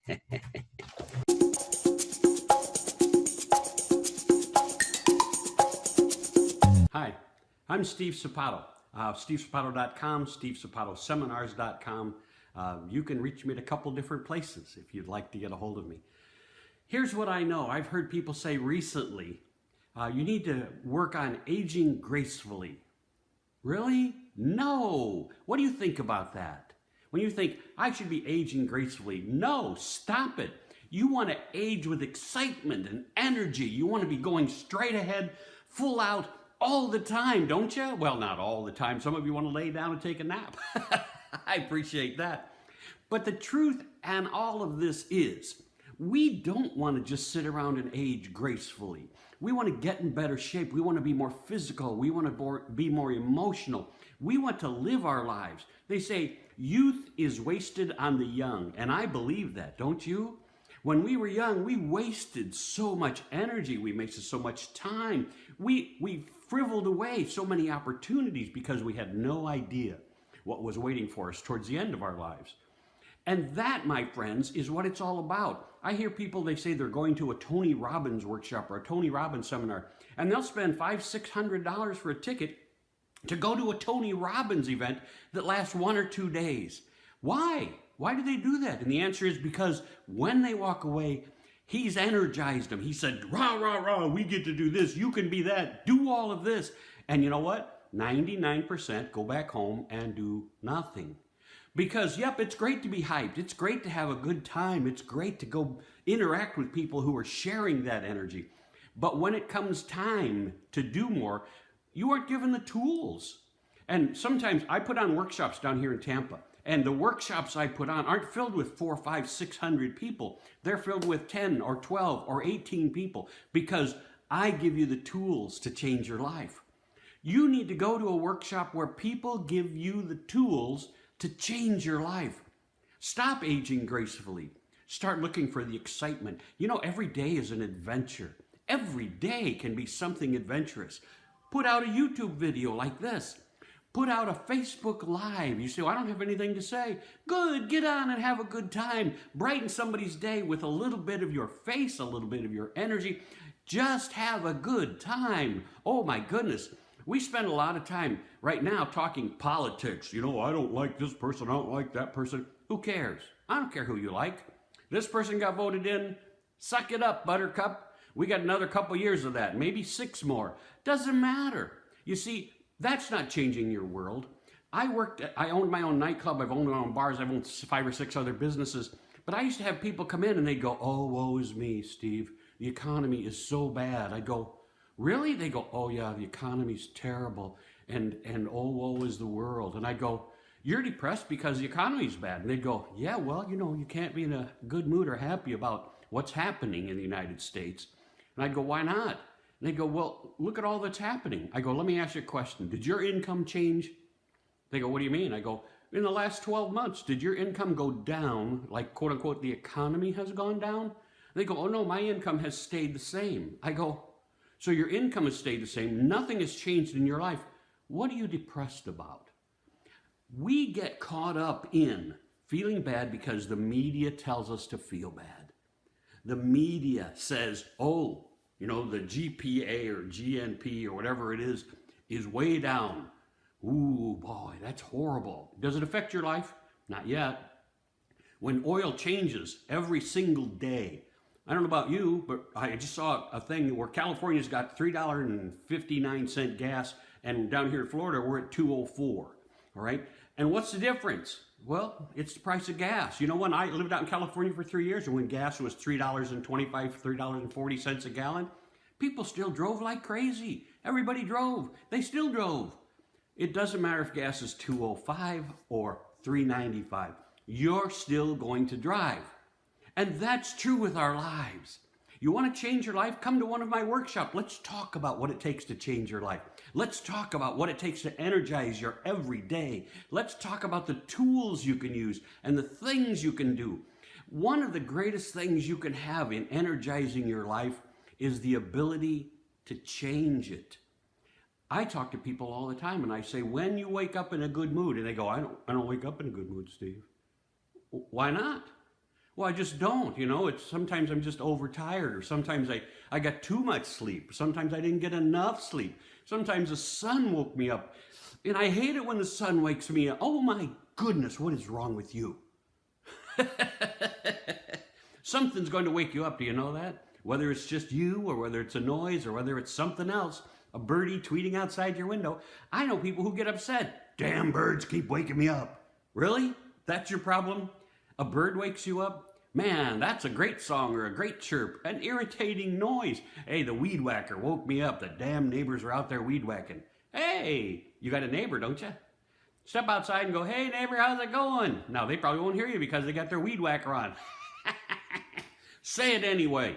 Hi, I'm Steve Sapato. SteveSapato.com, SteveSapatoSeminars.com. You can reach me at a couple different places if you'd like to get a hold of me. Here's what I know. I've heard people say recently, you need to work on aging gracefully. Really? No. What do you think about that? When you think, I should be aging gracefully, no, stop it. You want to age with excitement and energy. You want to be going straight ahead, full out, all the time, don't you? Well, not all the time. Some of you want to lay down and take a nap. I appreciate that. But the truth and all of this is, we don't want to just sit around and age gracefully. We want to get in better shape. We want to be more physical. We want to be more emotional. We want to live our lives. They say youth is wasted on the young, and I believe that, don't you? When we were young, we wasted so much energy. We wasted so much time. We frivoled away so many opportunities because we had no idea what was waiting for us towards the end of our lives. And that, my friends, is what it's all about. I hear people, they say they're going to a Tony Robbins workshop or a Tony Robbins seminar, and they'll spend $500-600 for a ticket to go to a Tony Robbins event that lasts 1 or 2 days. Why? Why do they do that? And the answer is because when they walk away, he's energized them. He said, rah, rah, rah, we get to do this. You can be that. Do all of this. And you know what? 99% go back home and do nothing. Because, yep, it's great to be hyped. It's great to have a good time. It's great to go interact with people who are sharing that energy. But when it comes time to do more, you aren't given the tools. And sometimes I put on workshops down here in Tampa. And the workshops I put on aren't filled with 400, 500, 600 people. They're filled with 10 or 12 or 18 people because I give you the tools to change your life. You need to go to a workshop where people give you the tools to change your life. Stop aging gracefully. Start looking for the excitement. You know, every day is an adventure. Every day can be something adventurous. Put out a YouTube video like this. Put out a Facebook Live. You say, well, I don't have anything to say. Good, get on and have a good time. Brighten somebody's day with a little bit of your face, a little bit of your energy. Just have a good time. Oh my goodness. We spend a lot of time right now talking politics. You know, I don't like this person, I don't like that person. Who cares? I don't care who you like. This person got voted in. Suck it up, Buttercup. We got another couple years of that, maybe 6 more. Doesn't matter. You see, that's not changing your world. I owned my own nightclub, I've owned my own bars, I've owned 5 or 6 other businesses. But I used to have people come in and they'd go, oh, woe is me, Steve. The economy is so bad. I'd go, really? They go, oh yeah, the economy's terrible. And oh, woe is the world. And I go, you're depressed because the economy's bad. And they'd go, yeah, well, you know, you can't be in a good mood or happy about what's happening in the United States. And I'd go, why not? And they go, well, look at all that's happening. I go, let me ask you a question. Did your income change? They go, what do you mean? I go, in the last 12 months, did your income go down, like quote unquote, the economy has gone down? They go, oh no, my income has stayed the same. I go, so your income has stayed the same. Nothing has changed in your life. What are you depressed about? We get caught up in feeling bad because the media tells us to feel bad. The media says, oh, you know, the GPA or GNP or whatever it is way down. Ooh, boy, that's horrible. Does it affect your life? Not yet. When oil changes every single day, I don't know about you, but I just saw a thing where California's got $3.59 gas, and down here in Florida, we're at $2.04, all right? And what's the difference? Well, it's the price of gas. You know, when I lived out in California for 3 years, and when gas was $3.25, $3.40 a gallon, people still drove like crazy. Everybody drove. They still drove. It doesn't matter if gas is $2.05 or $3.95. You're still going to drive. And that's true with our lives. You want to change your life? Come to one of my workshops. Let's talk about what it takes to change your life. Let's talk about what it takes to energize your every day. Let's talk about the tools you can use and the things you can do. One of the greatest things you can have in energizing your life is the ability to change it. I talk to people all the time and I say, when you wake up in a good mood, and they go, I don't wake up in a good mood, Steve. Why not? Well, I just don't, it's sometimes I'm just overtired, or sometimes I got too much sleep. Sometimes I didn't get enough sleep. Sometimes the sun woke me up. And I hate it when the sun wakes me up. Oh my goodness, what is wrong with you? Something's going to wake you up, do you know that? Whether it's just you, or whether it's a noise, or whether it's something else, a birdie tweeting outside your window. I know people who get upset. Damn birds keep waking me up. Really? That's your problem? A bird wakes you up? Man, that's a great song or a great chirp, an irritating noise. Hey, the weed whacker woke me up. The damn neighbors are out there weed whacking. Hey, you got a neighbor, don't you? Step outside and go, hey neighbor, how's it going? Now, they probably won't hear you because they got their weed whacker on. Say it anyway.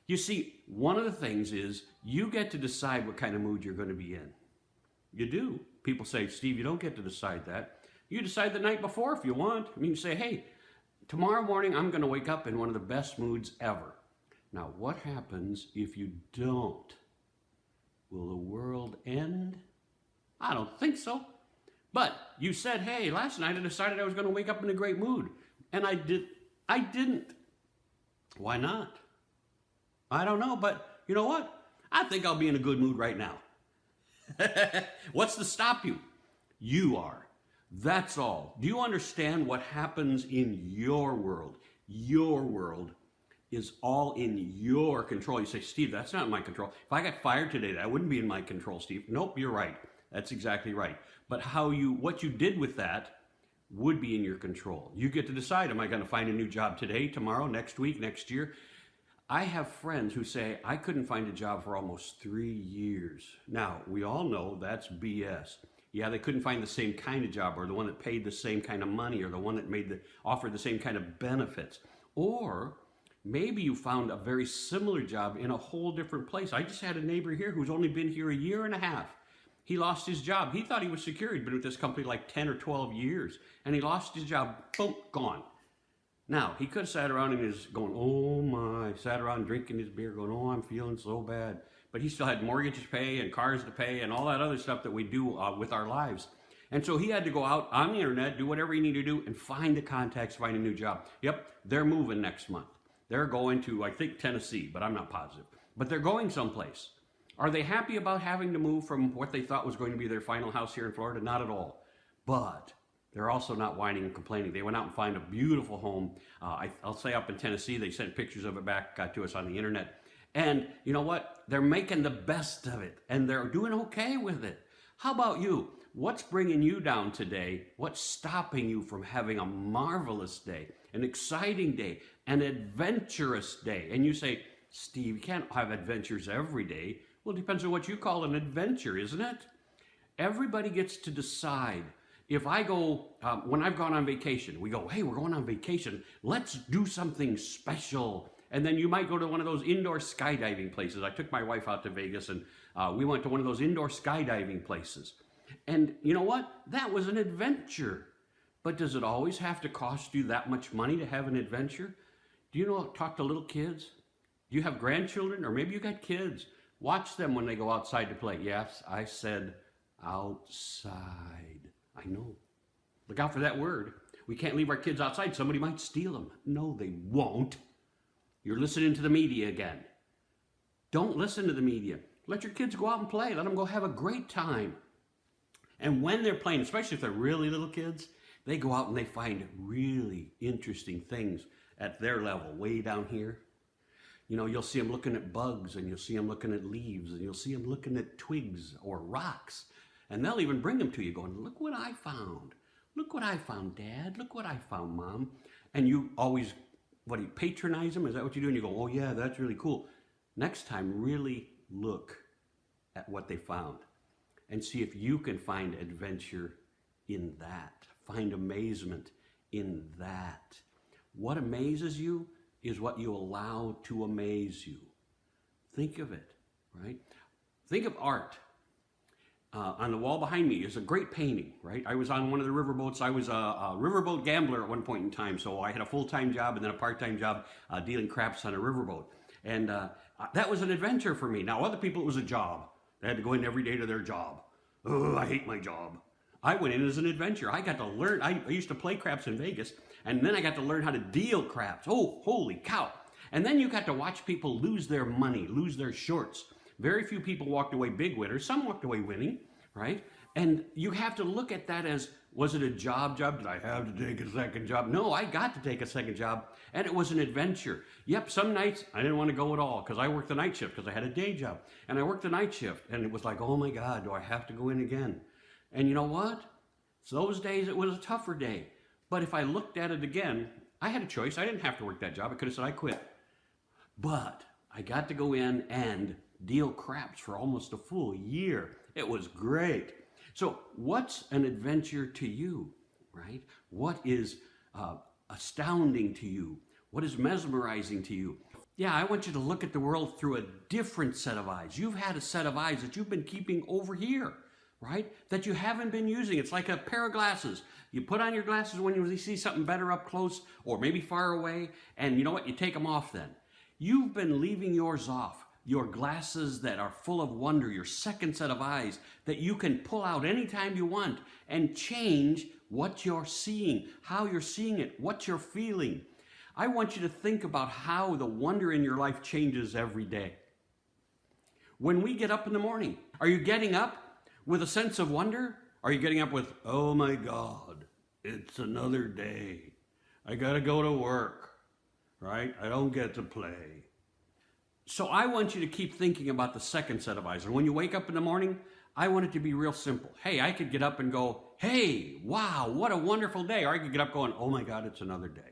You see, one of the things is you get to decide what kind of mood you're going to be in. You do. People say, Steve, you don't get to decide that. You decide the night before if you want. I mean, you say, hey, tomorrow morning I'm going to wake up in one of the best moods ever. Now, what happens if you don't? Will the world end? I don't think so. But you said, hey, last night I decided I was going to wake up in a great mood. And I didn't. Why not? I don't know, but you know what? I think I'll be in a good mood right now. What's to stop you? You are. That's all. Do you understand what happens in your world? Your world is all in your control. You say, Steve, that's not in my control. If I got fired today, that wouldn't be in my control, Steve. Nope, you're right. That's exactly right. But what you did with that would be in your control. You get to decide, am I going to find a new job today, tomorrow, next week, next year? I have friends who say, I couldn't find a job for almost 3 years. Now, we all know that's BS. Yeah, they couldn't find the same kind of job, or the one that paid the same kind of money, or the one that offered the same kind of benefits. Or maybe you found a very similar job in a whole different place. I just had a neighbor here who's only been here 1.5 years. He lost his job. He thought he was secure. He'd been with this company like 10 or 12 years, and he lost his job. Boom, gone. Now, he could have sat around and is going, oh my, sat around drinking his beer going, oh, I'm feeling so bad. But he still had mortgages to pay and cars to pay and all that other stuff that we do with our lives. And so he had to go out on the internet, do whatever he needed to do, and find the contacts, find a new job. Yep, they're moving next month. They're going to, I think, Tennessee, but I'm not positive. But they're going someplace. Are they happy about having to move from what they thought was going to be their final house here in Florida? Not at all. But they're also not whining and complaining. They went out and found a beautiful home. I'll say up in Tennessee, they sent pictures of it back to us on the internet. And you know what? They're making the best of it, and they're doing okay with it. How about you? What's bringing you down today? What's stopping you from having a marvelous day, an exciting day, an adventurous day? And you say, Steve, you can't have adventures every day. Well, it depends on what you call an adventure, isn't it? Everybody gets to decide. If I go, when I've gone on vacation, we go, hey, we're going on vacation. Let's do something special. And then you might go to one of those indoor skydiving places. I took my wife out to Vegas, and we went to one of those indoor skydiving places. And you know what? That was an adventure. But does it always have to cost you that much money to have an adventure? Do you know, talk to little kids? Do you have grandchildren? Or maybe you got kids. Watch them when they go outside to play. Yes, I said outside. I know. Look out for that word. We can't leave our kids outside. Somebody might steal them. No, they won't. You're listening to the media again. Don't listen to the media. Let your kids go out and play. Let them go have a great time. And when they're playing, especially if they're really little kids, they go out and they find really interesting things at their level, way down here. You know, you'll see them looking at bugs, and you'll see them looking at leaves, and you'll see them looking at twigs or rocks. And they'll even bring them to you going, look what I found. Look what I found, Dad. Look what I found, Mom. And you always, do you patronize them? Is that what you do? And you go, oh yeah, that's really cool. Next time, really look at what they found and see if you can find adventure in that. Find amazement in that. What amazes you is what you allow to amaze you. Think of it, right? Think of art. On the wall behind me is a great painting, right? I was on one of the riverboats. I was a riverboat gambler at one point in time, so I had a full-time job and then a part-time job dealing craps on a riverboat. And that was an adventure for me. Now, other people, it was a job. They had to go in every day to their job. Oh, I hate my job. I went in as an adventure. I got to learn. I used to play craps in Vegas, and then I got to learn how to deal craps. Oh, holy cow. And then you got to watch people lose their money, lose their shorts. Very few people walked away big winners. Some walked away winning, right? And you have to look at that as, was it a job? Did I have to take a second job? No, I got to take a second job, and it was an adventure. Yep, some nights I didn't want to go at all because I worked the night shift because I had a day job. And I worked the night shift, and it was like, oh my God, do I have to go in again? And you know what? So those days it was a tougher day. But if I looked at it again, I had a choice. I didn't have to work that job. I could have said I quit. But I got to go in and deal craps for almost a full year. It was great. So what's an adventure to you, right? What is astounding to you? What is mesmerizing to you? Yeah, I want you to look at the world through a different set of eyes. You've had a set of eyes that you've been keeping over here, right? That you haven't been using. It's like a pair of glasses. You put on your glasses when you see something better up close or maybe far away, and you know what? You take them off then. You've been leaving yours off. Your glasses that are full of wonder, your second set of eyes that you can pull out anytime you want and change what you're seeing, how you're seeing it, what you're feeling. I want you to think about how the wonder in your life changes every day. When we get up in the morning, are you getting up with a sense of wonder? Are you getting up with, oh my God, it's another day. I gotta go to work, right? I don't get to play. So I want you to keep thinking about the second set of eyes. And when you wake up in the morning, I want it to be real simple. Hey, I could get up and go, hey, wow, what a wonderful day. Or I could get up going, oh my God, it's another day.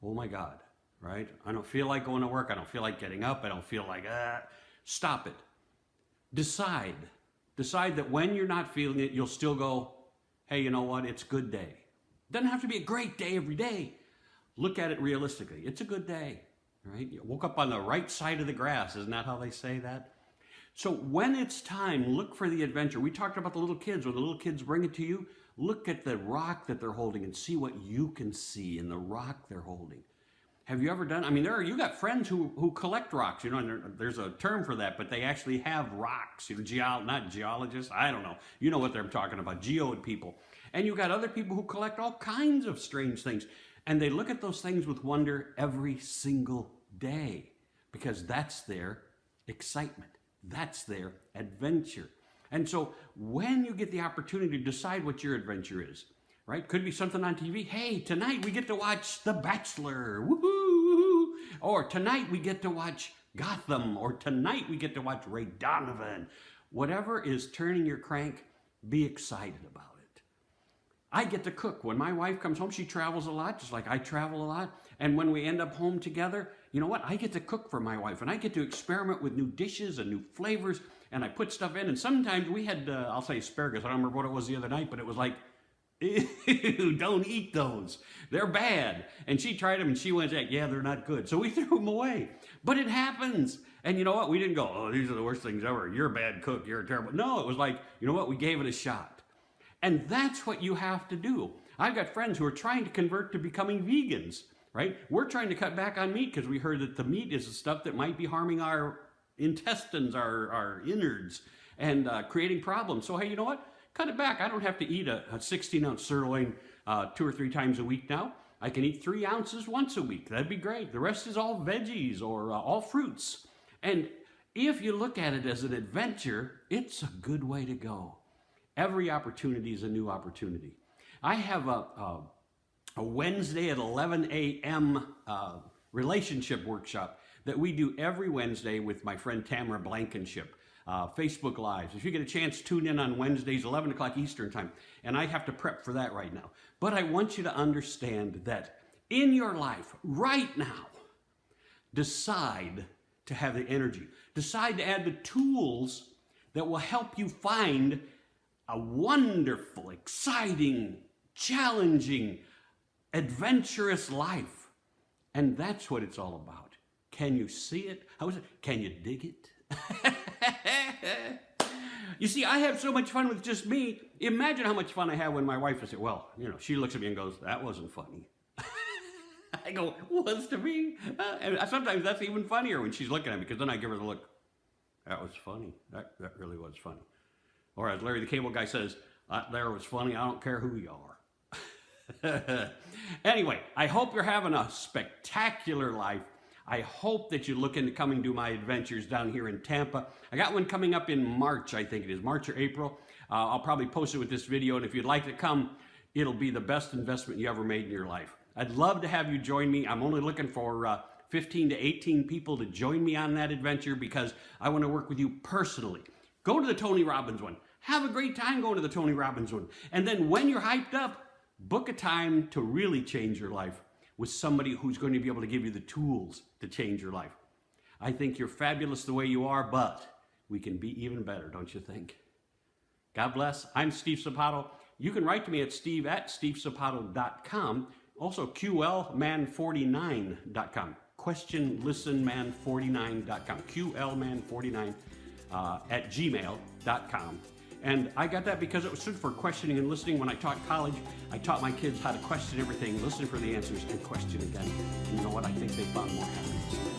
Oh my God, right? I don't feel like going to work. I don't feel like getting up. I don't feel like, Stop it. Decide that when you're not feeling it, you'll still go, hey, you know what? It's a good day. Doesn't have to be a great day every day. Look at it realistically. It's a good day. Right? You woke up on the right side of the grass. Isn't that how they say that? So when it's time, look for the adventure. We talked about the little kids. When the little kids bring it to you, look at the rock that they're holding and see what you can see in the rock they're holding. Have you ever done, you got friends who collect rocks, and there's a term for that, but they actually have rocks, not geologists, I don't know. You know what they're talking about, geode people. And you got other people who collect all kinds of strange things. And they look at those things with wonder every single day because that's their excitement. That's their adventure. And so when you get the opportunity to decide what your adventure is, right? Could be something on TV. Hey, tonight we get to watch The Bachelor. Woohoo! Or tonight we get to watch Gotham. Or tonight we get to watch Ray Donovan. Whatever is turning your crank, be excited about it. I get to cook. When my wife comes home, she travels a lot, just like I travel a lot. And when we end up home together, you know what? I get to cook for my wife, and I get to experiment with new dishes and new flavors, and I put stuff in. And sometimes we had, I'll say asparagus. I don't remember what it was the other night, but it was like, ew, don't eat those. They're bad. And she tried them, and she went, yeah, they're not good. So we threw them away. But it happens. And you know what? We didn't go, oh, these are the worst things ever. You're a bad cook. You're terrible. No, it was like, you know what? We gave it a shot. And that's what you have to do. I've got friends who are trying to convert to becoming vegans, right? We're trying to cut back on meat because we heard that the meat is the stuff that might be harming our intestines, our innards, and creating problems. So, hey, you know what? Cut it back. I don't have to eat a 16-ounce sirloin 2 or 3 times a week now. I can eat 3 ounces once a week. That'd be great. The rest is all veggies or all fruits. And if you look at it as an adventure, it's a good way to go. Every opportunity is a new opportunity. I have a Wednesday at 11 a.m. Relationship workshop that we do every Wednesday with my friend Tamara Blankenship. Facebook Lives. If you get a chance, tune in on Wednesdays, 11 o'clock Eastern time. And I have to prep for that right now. But I want you to understand that in your life, right now, decide to have the energy. Decide to add the tools that will help you find a wonderful, exciting, challenging, adventurous life. And that's what it's all about. Can you see it? How is it? Can you dig it? You see, I have so much fun with just me. Imagine how much fun I have when my wife says, well, she looks at me and goes, that wasn't funny. I go, was to me? And sometimes that's even funnier when she's looking at me, because then I give her the look, that was funny. That really was funny. Or as Larry the Cable Guy says, That there was funny. I don't care who you are. Anyway, I hope you're having a spectacular life. I hope that you look into coming to my adventures down here in Tampa. I got one coming up in March, I think it is, March or April. I'll probably post it with this video, and if you'd like to come, it'll be the best investment you ever made in your life. I'd love to have you join me. I'm only looking for 15 to 18 people to join me on that adventure because I want to work with you personally. Go to the Tony Robbins one. Have a great time going to the Tony Robbins one. And then when you're hyped up, book a time to really change your life with somebody who's going to be able to give you the tools to change your life. I think you're fabulous the way you are, but we can be even better, don't you think? God bless. I'm Steve Sapato. You can write to me at steve@stevesapato.com. Also, qlman49.com. questionlistenman49.com. qlman49 at gmail.com. And I got that because it was for questioning and listening. When I taught college, I taught my kids how to question everything, listen for the answers, and question again. And you know what? I think they found more happiness.